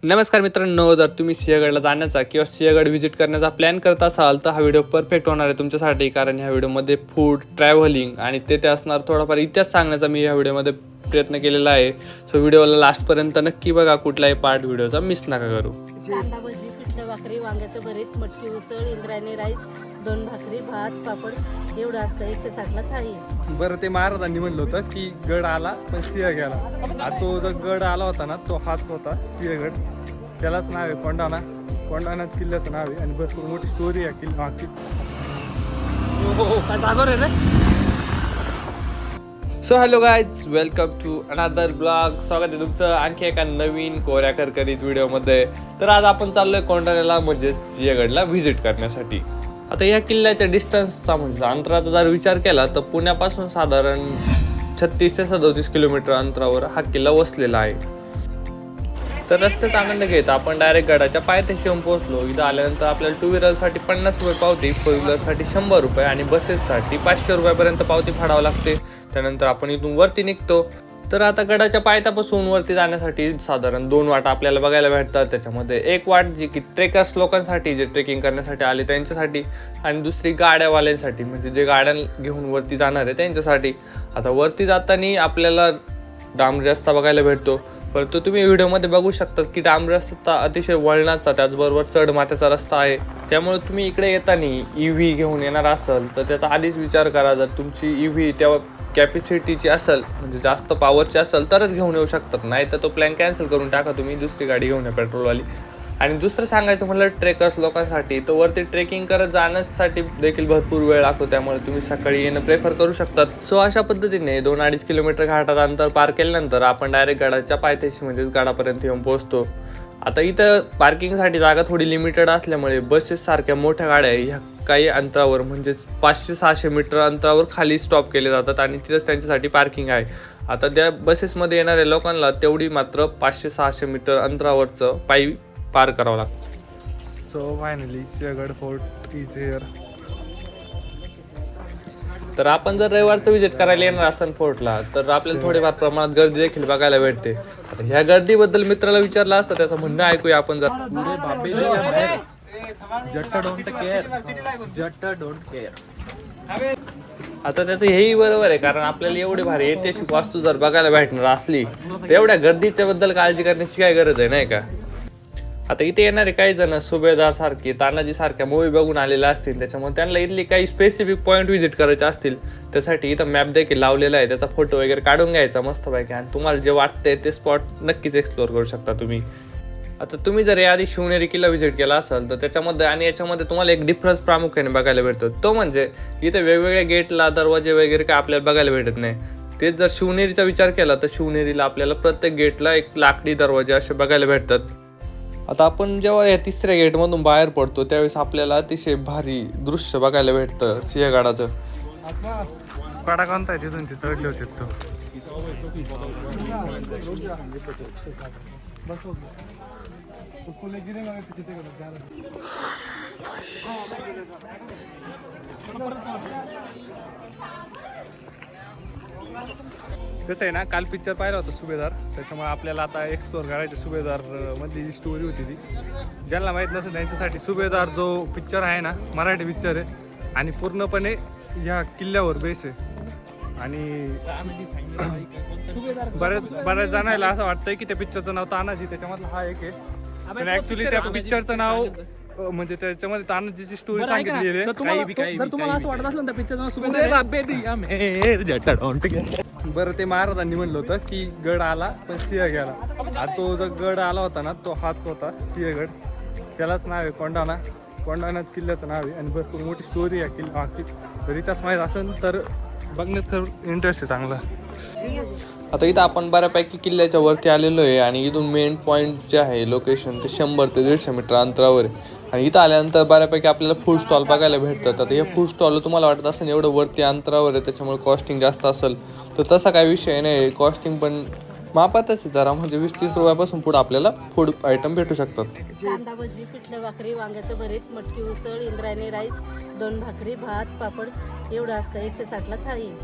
नमस्कार मित्रांनो, जर तुम्ही सिंहगडला जाण्याचा किंवा सिंहगड व्हिजिट करण्याचा प्लॅन करत असाल तर हा व्हिडिओ परफेक्ट होणार आहे तुमच्यासाठी. कारण ह्या व्हिडिओमध्ये फूड, ट्रॅव्हलिंग आणि तेथे असणार थोडाफार इतिहास सांगण्याचा मी ह्या व्हिडिओमध्ये प्रयत्न केलेला आहे. सो व्हिडिओला लास्टपर्यंत नक्की बघा, कुठलाही पार्ट व्हिडिओचा मिस नका करू. कांदा भजी, पिठलं भाकरी, वांग्याचं भरीत, मटकी उसळ, इंद्रायणी राईस, 2 भाकरी, भात, पापड एवढं असतं. 160ला थाळी आहे. बरं, ते महाराजांनी म्हणलं होतं की गड आला पण सिंह गेला. आता तो जो गड आला होता ना, तो हाच होता सिंहगड. त्यालाच नाव आहे कोंढाणा. कोंढाणाच किल्ल्याचं नाव आहे आणि भरपूर मोठी स्टोरी आहे किल्ला मागची. काय जागोर आहे रे. So hello guys, welcome to another blog. स्वागत आहे तुमचं आणखी एका नवीन कोऱ्या करकरीत व्हिडिओमध्ये. तर आज आपण चाललोय कोंढाण्याला म्हणजे सिंहगडला व्हिजिट करण्यासाठी. आता या किल्ल्याच्या डिस्टन्सचा म्हणजे अंतराचा जर विचार केला तर पुण्यापासून साधारण 36 ते 37 किलोमीटर अंतरावर हा किल्ला वसलेला आहे. तर रस्त्याचा आनंद घेत आपण डायरेक्ट गडाच्या पायथ्याशी येऊन पोहोचलो. इथं आल्यानंतर आपल्याला 2 व्हीलरसाठी 50 रुपये पावती, 4 व्हीलरसाठी 100 रुपये आणि बसेससाठी 500 रुपयापर्यंत पावती फाडावं लागते. त्यानंतर आपण इथून वरती निघतो. तर आता गडाच्या पायथ्यापासून वरती जाण्यासाठी साधारण 2 वाटा आपल्याला बघायला भेटतात. त्याच्यामध्ये एक वाट जी की ट्रेकर्स लोकांसाठी, जे ट्रेकिंग करण्यासाठी आले त्यांच्यासाठी, आणि दुसरी गाड्यावाल्यांसाठी म्हणजे जे गाड्या घेऊन वरती जाणार आहे त्यांच्यासाठी. आता वरती जाताना आपल्याला डांबरी रस्ता बघायला भेटतो, परंतु तुम्ही व्हिडिओमध्ये बघू शकता की डांबरी रस्ता अतिशय वळणाचा, त्याचबरोबर चढ माथ्याचा रस्ता आहे. त्यामुळे तुम्ही इकडे येताना EV घेऊन येणार असाल तर त्याचा आधीच विचार करा. जर तुमची EV त्या कॅपॅसिटीची असेल म्हणजे जास्त पॉवरची असेल तरच घेऊन येऊ शकतात, नाही तर तो प्लॅन कॅन्सल करून टाका. तुम्ही दुसरी गाडी घेऊन या पेट्रोलवाली. आणि दुसरं सांगायचं म्हटलं ट्रेकर्स लोकांसाठी, तर वरती ट्रेकिंग करत जाण्यासाठी देखील भरपूर वेळ लागतो. त्यामुळे तुम्ही सकाळी येणं प्रेफर करू शकतात. सो अशा पद्धतीने 2-2.5 किलोमीटर घाटात अंतर पार केल्यानंतर आपण डायरेक्ट गडाच्या पायथ्याशी म्हणजेच गडापर्यंत येऊन पोहोचतो. आता इथं पार्किंगसाठी जागा थोडी लिमिटेड असल्यामुळे बसेस सारख्या मोठ्या गाड्या ह्या काही अंतरावर म्हणजेच 500-600 मीटर अंतरावर खाली स्टॉप केले जातात आणि तिथंच त्यांच्यासाठी पार्किंग आहे. आता त्या बसेसमध्ये येणाऱ्या लोकांना तेवढी मात्र 500-600 मीटर अंतरावरचं पायी पार करावं लागतं. So finally Sinhagad fort is here. तर आपण जर रविवारचं व्हिजिट करायला येणार असाल फोर्टला तर आपल्याला थोडीफार प्रमाणात गर्दी देखील बघायला भेटते. आता ह्या गर्दीबद्दल मित्राला विचारलं असतं, त्याचं म्हणणं ऐकूया आपण. जर आता त्याचं हेही बरोबर आहे, कारण आपल्याला एवढी भारी ऐतिहासिक वास्तू जर बघायला भेटणार असली तर एवढ्या गर्दीच्या बद्दल काळजी करण्याची काय गरज आहे, नाही का. आता इथे येणारे काही जण सुभेदार सारखे, तानाजी सारख्या मूवी बघून आलेले असतील, त्याच्यामुळे त्यांना इथली काही स्पेसिफिक पॉईंट व्हिजिट करायचे असतील त्यासाठी इथं मॅप देखील लावलेला आहे. त्याचा फोटो वगैरे काढून घ्यायचा मस्तपैकी आणि तुम्हाला जे वाटतंय ते स्पॉट नक्कीच एक्सप्लोअर करू शकता तुम्ही. आता तुम्ही जर याआधी शिवनेरी किल्ला व्हिजिट केला असाल तर त्याच्यामध्ये आणि याच्यामध्ये तुम्हाला एक डिफरन्स प्रामुख्याने बघायला भेटतो. तो म्हणजे इथे वेगवेगळ्या गेटला दरवाजे वगैरे काय आपल्याला बघायला भेटत नाही. तेच जर शिवनेरीचा विचार केला तर शिवनेरीला आपल्याला प्रत्येक गेटला एक लाकडी दरवाजे असे बघायला भेटतात. आता आपण जेव्हा या 3ऱ्या गेटमधून बाहेर पडतो त्यावेळेस आपल्याला अतिशय भारी दृश्य बघायला भेटतं सिंहगडाचं. कडा कोणता आहे तिथून ते चढले होते तो. कसं आहे ना, काल पिक्चर पाहिला होता सुभेदार, त्याच्यामुळे आपल्याला आता एक्सप्लोअर करायचं सुभेदार मधली जी स्टोरी होती ती. ज्यांना माहीत नसेल त्यांच्यासाठी सुभेदार जो पिक्चर आहे ना, मराठी पिक्चर आहे आणि पूर्णपणे ह्या किल्ल्यावर बेस आहे. आणि बऱ्याच जणांना असं वाटतंय की त्या पिक्चरचं नाव तानाजी, त्याच्यामधला हा एक आहे. पण ऍक्च्युली त्या पिक्चरचं नाव म्हणजे त्याच्यामध्ये तानाजीची स्टोरी सांगितलेली आहे. जर तुम्हाला असं वाटत असलं तर पिक्चरचं बरं, ते महाराजांनी म्हणलं होतं की गड आला पण सिंह गेला. आता तो जो गड आला होता ना, तो हाच होता सिंहगड. त्यालाच नाव आहे कोंढाणा. कोंढाणाच किल्ल्याचं नाव आहे आणि भरपूर मोठी स्टोरी आहे किल्ला मागची. जर इतिहास माहीत असेल तर बघण्यात खरं इंटरेस्ट आहे चांगला. आता इथं आपण बऱ्यापैकी किल्ल्याच्या वरती आलेलो आहे आणि इथून मेन पॉईंट जे आहे लोकेशन ते 100 ते 150 मीटर अंतरावर आहे. आणि इथं आल्यानंतर बऱ्यापैकी आपल्याला फूड स्टॉल बघायला भेटतात. आता हे फूड स्टॉल तुम्हाला वाटत असेल एवढं वरती अंतरावर आहे त्याच्यामुळे कॉस्टिंग जास्त असेल, तर तसा काही विषय नाही. कॉस्टिंग पण मापातच आहे जरा, म्हणजे 20-30 रुपयापासून पुढे आपल्याला फूड आयटम भेटू शकतात. कांदा भजी, पिठलं भाकरी, वांग्याचं भरीत, मटकी उसळ, इंद्रायणी राईस, 2 भाकरी, भात, पापड एवढं असतं. 160ला थाळी आहे.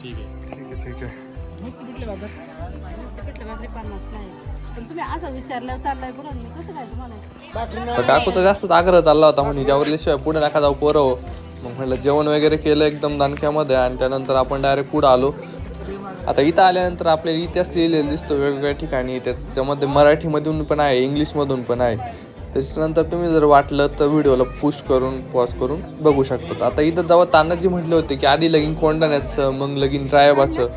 ठीक आहे. नुसतं पिठलं भाकरी 50 नाही. पण तुम्ही असं विचारल्यावर चाललाय बरोबर मी कसं काय तुम्हाला तर काकूचा जास्तच आग्रह चालला होता म्हणे जेवल्याशिवाय पुढे नका जाऊ पोरं. मग म्हटलं जेवण वगैरे केलं एकदम दणक्यामध्ये आणि त्यानंतर आपण डायरेक्ट पुढं आलो. आता इथं आल्यानंतर आपल्याला इतिहास लिहिलेला दिसतो वेगवेगळ्या ठिकाणी. त्याच्यामध्ये मराठीमधून पण आहे, इंग्लिशमधून पण आहे. त्याच्यानंतर तुम्ही जर वाटलं तर व्हिडिओला पुश करून पॉज करून बघू शकतात. आता इथं जेव्हा तानाजी म्हटले होते की आधी लगीन कोंढाण्याचं मग लगीन रायबाचं,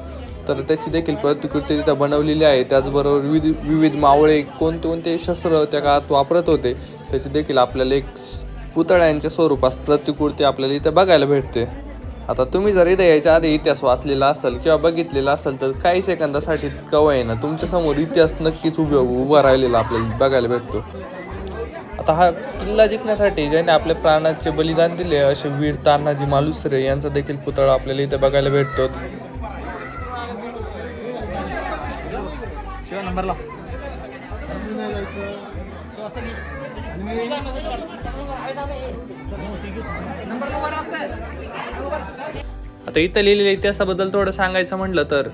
तर त्याची देखील प्रतिकृती तिथं बनवलेली आहे. त्याचबरोबर विविध मावळे कोणते शस्त्र त्या काळात वापरत होते त्याची देखील आपल्याला एक पुतळ्यांच्या स्वरूपात प्रतिकृती आपल्याला इथं बघायला भेटते. आता तुम्ही जर इथं यायच्या आधी इतिहास वाचलेला असेल किंवा बघितलेला असेल तर काही सेकंदासाठी कवा आहे ना तुमच्यासमोर इतिहास नक्कीच उभा राहिलेला आपल्याला बघायला भेटतो. आता हा किल्ला जिंकण्यासाठी ज्याने आपल्या प्राणाचे बलिदान दिले असे वीर तानाजी मालुसरे यांचा देखील पुतळा आपल्याला इथे बघायला भेटतो. आता इथं लिहिलेल्या इतिहासाबद्दल थोडं सांगायचं म्हटलं तर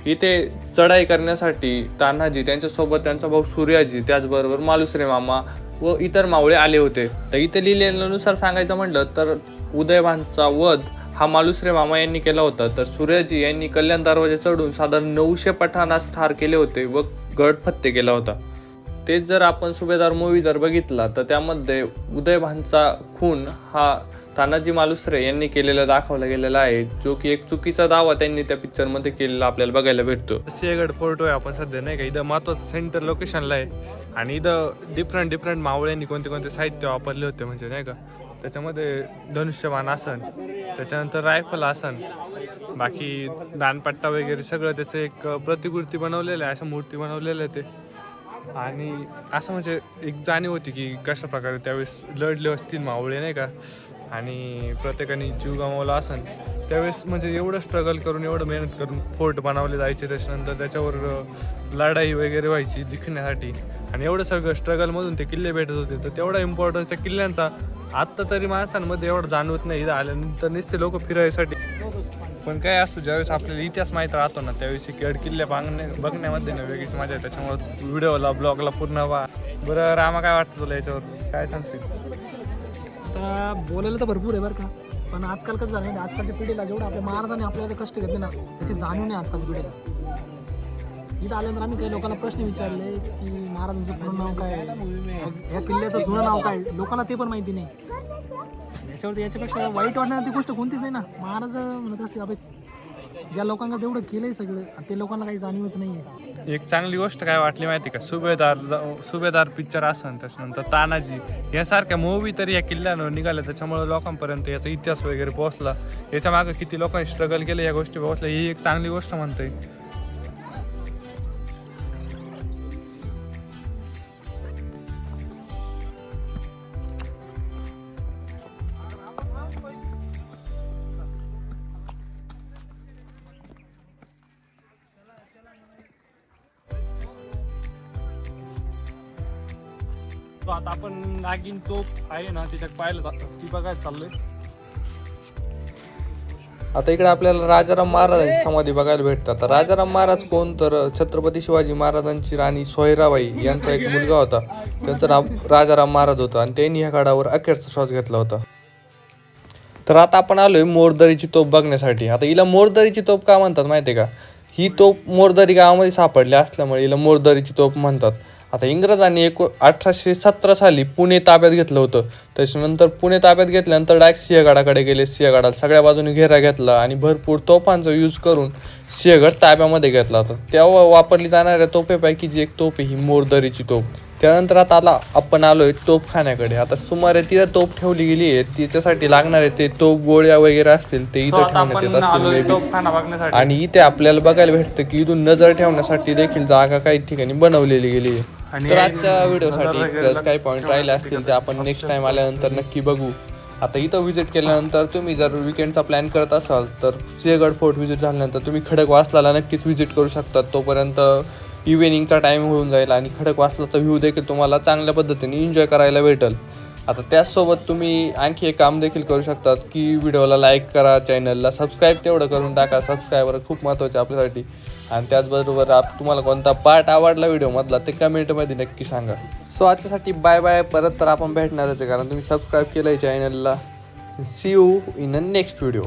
इथे चढाई करण्यासाठी तान्हाजी त्यांच्यासोबत त्यांचा भाऊ सूर्याजी त्याचबरोबर मालुसरे मामा व इतर मावळे आले होते. तर इथे लिहिलेल्यानुसार सांगायचं म्हटलं तर उदयभानचा वध हा मालुसरे मामा यांनी केला होता. तर सूर्याजी यांनी कल्याण दरवाजा चढून साधारण 900 पठाणास ठार केले होते व गड फत्ते केला होता. तेच जर आपण सुभेदार मूवी जर बघितला तर त्यामध्ये उदयभानचा खून हा तानाजी मालुसरे यांनी केलेला दाखवला गेलेला आहे, जो की एक चुकीचा दावा त्यांनी त्या पिक्चरमध्ये केलेला आपल्याला बघायला भेटतो. सिंहगड फोर्ट आहे आपण सध्या नाही का, इथं महत्वाचं सेंटर लोकेशनला आहे आणि इथं डिफरंट मावळ्यांनी कोणते साहित्य वापरले होते म्हणजे नाही का. त्याच्यामध्ये धनुष्यबाण आसन, त्याच्यानंतर रायफल आसन, बाकी दानपट्टा वगैरे सगळं त्याचं एक प्रतिकृती बनवलेलं आहे, अशा मूर्ती बनवलेल्या आहे ते. आणि असं म्हणजे एक जाणीव होती की कशा प्रकारे त्यावेळेस लढले असतील मावळे नाही का आणि प्रत्येकाने जीव गमावला असन त्यावेळेस. म्हणजे एवढं स्ट्रगल करून एवढं मेहनत करून फोर्ट बनवले जायचे, त्याच्यानंतर त्याच्यावर लढाई वगैरे व्हायची दिखण्यासाठी आणि एवढं सगळं स्ट्रगलमधून ते किल्ले भेटत होते. तर तेवढा इम्पॉर्टन्स त्या किल्ल्यांचा आत्ता तरी माणसांमध्ये एवढं जाणवत नाही. आल्यानंतर नुसते लोक फिरायसाठी. पण काय असतो ज्यावेळेस आपल्याला इतिहास माहीत राहतो ना त्यावेळेस गड किल्ले बघण्यामध्ये ना वेगळीच मजा आहे. त्याच्यामुळे व्हिडिओला ब्लॉगला पूर्ण व्हा. बरं रामा, काय वाटतं तुला याच्यावर, काय सांगशील? आता बोलायला तर भरपूर आहे बरं का, पण आजकाल कसं झालं आजकालच्या पिढीला जेवढं आपल्या महाराजांनी आपल्याला कष्ट घेतले ना त्याची जाणीव नाही आजकालच्या पिढीला. इथं आल्यानंतर आम्ही काही लोकांना प्रश्न विचारले की महाराजांचं पूर्ण नाव काय, या किल्ल्याचं जुनं नाव काय, लोकांना ते पण माहिती नाही. याच्यापेक्षा वाईट वाटणारी गोष्ट कोणतीच नाही ना. महाराज म्हणत असते अभे ज्या लोकांना तेवढं केलंय सगळं ते लोकांना काही जाणीवच नाही आहे. एक चांगली गोष्ट काय वाटली माहिती का, सुभेदार पिक्चर असन, त्याच्यानंतर तानाजी यासारख्या मूवी तरी या किल्ल्यावर निघाल्या, त्याच्यामुळे लोकांपर्यंत याचा इतिहास वगैरे पोहोचला. याच्या मागे किती लोकांनी स्ट्रगल केलं या गोष्टी पोहोचल्या, ही एक चांगली गोष्ट म्हणते. आता आपण नागिन तोप आहे ना तिच्यात पाहायला जातो, ती बघायला चाललोय. आता इकडे आपल्याला राजाराम महाराजांची समाधी बघायला भेटतात. राजाराम महाराज कोण, तर छत्रपती शिवाजी महाराजांची राणी सोयराबाई यांचा एक मुलगा होता. त्यांचं नाव राजाराम महाराज होतं आणि त्यांनी ह्या गडावर अखेरचा श्वास घेतला होता. तर आता आपण आलोय मोरदरीची तोप बघण्यासाठी. आता हिला मोरदरीची तोप का म्हणतात माहिती आहे का, ही तोप मोरदरी गावामध्ये सापडली असल्यामुळे हिला मोरदरीची तोप म्हणतात. आता इंग्रजांनी 1817 साली पुणे ताब्यात घेतलं होतं. त्याच्यानंतर पुणे ताब्यात घेतल्यानंतर डायरेक्ट सिंहगडाकडे गेले. सिंहगडाला सगळ्या बाजूने घेरा घेतला आणि भरपूर तोफांचा यूज करून सिंहगड ताब्यामध्ये घेतला होता. तेव्हा वापरली जाणाऱ्या तोफेपैकी जी एक तोफ आहे ही मोरदरीची तोफ. त्यानंतर आता आपण आलोय तोफखान्याकडे. आता सुमारे तिथं तोफ ठेवली गेली आहे, तिच्यासाठी लागणारे ते तोफ गोळ्या वगैरे असतील ते इथं ठेवण्यात येत असतील मेबी. आणि इथे आपल्याला बघायला भेटतं की इथून नजर ठेवण्यासाठी देखील जागा काही ठिकाणी बनवलेली गेली आहे. तर आजच्या व्हिडिओसाठी इतकंच. काही पॉईंट राहिले असतील ते आपण नेक्स्ट टाइम आल्यानंतर नक्की बघू. आता इथं व्हिजिट केल्यानंतर तुम्ही जर विकेंडचा प्लॅन करत असाल तर सिंहगड फोर्ट व्हिजिट झाल्यानंतर तुम्ही खडकवासलाला नक्कीच व्हिजिट करू शकता. तोपर्यंत इव्हिनिंगचा टाईम होऊन जाईल आणि खडकवासलाचा व्ह्यू देखील तुम्हाला चांगल्या पद्धतीने एन्जॉय करायला भेटेल. आता त्याचसोबत तुम्ही आणखी एक काम देखील करू शकतात की व्हिडिओला लाईक करा, चॅनलला सबस्क्राईब तेवढं करून टाका. सबस्क्रायबर खूप महत्त्वाचे आपल्यासाठी. आणि त्याचबरोबर तुम्हाला कोणता पार्ट आवडला व्हिडिओमधला ते कमेंटमध्ये नक्की सांगा. सो आजच्यासाठी बाय बाय. परत तर आपण भेटणारच आहे कारण तुम्ही सबस्क्राईब केलं आहे चॅनलला. See you in a next video.